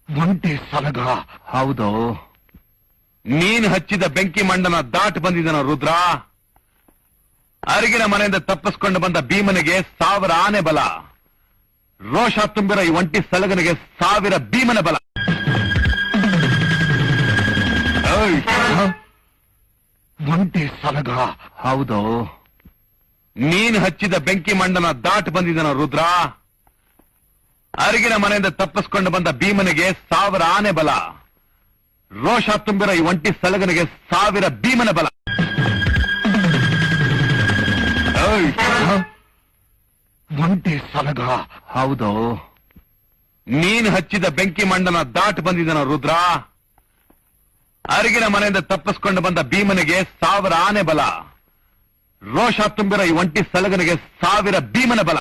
ಒಂಟಿ ಸಲಗ. ಹೌದು, ನೀನ್ ಹಚ್ಚಿದ ಬೆಂಕಿ ಮಂಡನ ದಾಟ್ ಬಂದಿದನ ರುದ್ರ. ಅರಿಗಿನ ಮನೆಯಿಂದ ತಪ್ಪಿಸ್ಕೊಂಡು ಬಂದ ಭೀಮನಿಗೆ 1000 ಆನೆ ಬಲ. ರೋಷ ತುಂಬಿರೋ ಈ ಒಂಟಿ ಸಲಗನಿಗೆ 1000 ಭೀಮನ ಬಲ. ಒಂಟಿ ಸಲಗ. ಹೌದು, ನೀನ್ ಹಚ್ಚಿದ ಬೆಂಕಿ ಮಂಡನ ದಾಟ್ ಬಂದಿದನ ರುದ್ರ. ಅರಿಗಿನ ಮನೆಯಿಂದ ತಪ್ಪಿಸ್ಕೊಂಡು ಬಂದ ಭೀಮನಿಗೆ 1000 ಆನೆ ಬಲ. ರೋಷ ತುಂಬಿರೋ ಈ ಒಂಟಿ ಸಲಗನಿಗೆ 1000 ಭೀಮನ ಬಲ. ಒಂಟಿ ಸಲಗ. ಹೌದು, ನೀನ್ ಹಚ್ಚಿದ ಬೆಂಕಿ ಮಂಡನ ದಾಟ್ ಬಂದಿದನ ರುದ್ರ. ಅರಿಗಿನ ಮನೆಯಿಂದ ತಪ್ಪಿಸ್ಕೊಂಡು ಬಂದ ಭೀಮನಿಗೆ 1000 ಆನೆ ಬಲ. ರೋಷ ತುಂಬಿರೋ ಈ ಒಂಟಿ ಸಲಗನಿಗೆ 1000 ಭೀಮನ ಬಲ.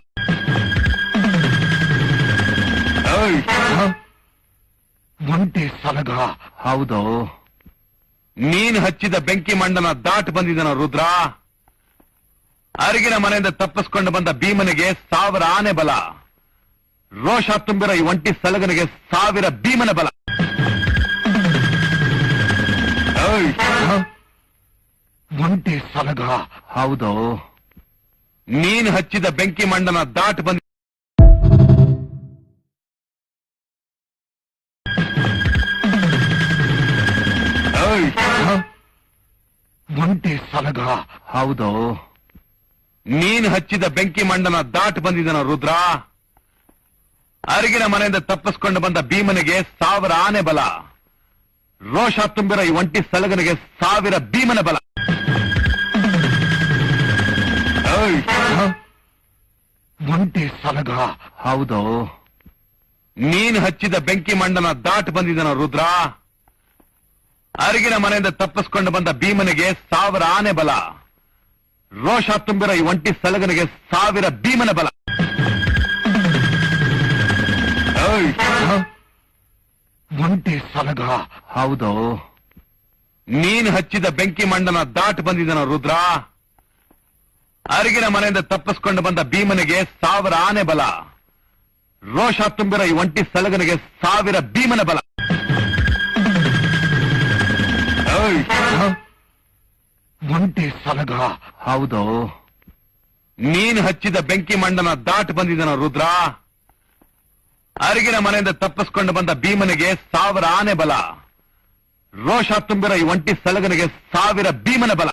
ಒಂಟಿ ಸಲಗ. ಹೌದು, ನೀನ್ ಹಚ್ಚಿದ ಬೆಂಕಿ ಮಂಡನ ದಾಟ್ ಬಂದಿದನ ರುದ್ರ. ಅರಿಗಿನ ಮನೆಯಿಂದ ತಪ್ಪಿಸ್ಕೊಂಡು ಬಂದ ಭೀಮನಿಗೆ 1000 ಆನೆ ಬಲ. ರೋಷ ತುಂಬಿರೋ ಈ ಒಂಟಿ ಸಲಗನಿಗೆ 1000 ಭೀಮನ ಬಲ. ಒಂಟಿ ಸಲಗ. ಹೌದು, ನೀನ್ ಹಚ್ಚಿದ ಬೆಂಕಿ ಮಂಡನ ದಾಟ್ ಬಂದ ಒಂಟಿ ಸಲಗ. ಹೌದು, ನೀನ್ ಹಚ್ಚಿದ ಬೆಂಕಿ ಮಂಡನ ದಾಟ್ ಬಂದಿದನ ರುದ್ರ. ಅರಿಗಿನ ಮನೆಯಿಂದ ತಪ್ಪಿಸ್ಕೊಂಡು ಬಂದ ಭೀಮನಿಗೆ 1000 ಆನೆ ಬಲ. ರೋಷ ತುಂಬಿರೋ ಈ ಒಂಟಿ ಸಲಗನಿಗೆ 1000 ಭೀಮನ ಬಲ. ಒಂಟಿ ಸಲಗ. ಹೌದು, ನೀನ್ ಹಚ್ಚಿದ ಬೆಂಕಿ ಮಂಡನ ದಾಟ್ ಬಂದಿದನ ರುದ್ರ. ಅರಿಗಿನ ಮನೆಯಿಂದ ತಪ್ಪಿಸ್ಕೊಂಡು ಬಂದ ಭೀಮನಿಗೆ 1000 ಆನೆ ಬಲ. ರೋಷ ತುಂಬಿರೋ ಈ ಒಂಟಿ ಸಲಗನಿಗೆ 1000 ಭೀಮನ ಬಲ. ಒಂಟಿ ಸಲಗ. ಹೌದು, ನೀನ್ ಹಚ್ಚಿದ ಬೆಂಕಿ ಮಂಡನ ದಾಟ್ ಬಂದಿದನ ರುದ್ರ. ಅರಿಗಿನ ಮನೆಯಿಂದ ತಪ್ಪಿಸ್ಕೊಂಡು ಬಂದ ಭೀಮನಿಗೆ 1000 ಆನೆ ಬಲ. ರೋಷ ತುಂಬಿರೋ ಈ ಒಂಟಿ ಸಲಗನಿಗೆ 1000 ಭೀಮನ ಬಲ. ಒಂಟಿ ಸಲಗ. ಹೌದು, ನೀನ್ ಹಚ್ಚಿದ ಬೆಂಕಿ ಮಂಡನ ದಾಟ್ ಬಂದಿದನ ರುದ್ರ. ಅರಿಗಿನ ಮನೆಯಿಂದ ತಪ್ಪಿಸ್ಕೊಂಡು ಬಂದ ಭೀಮನಿಗೆ 1000 ಆನೆ ಬಲ. ರೋಷ ತುಂಬಿರೋ ಈ ಒಂಟಿ ಸಲಗನಿಗೆ 1000 ಭೀಮನ ಬಲ.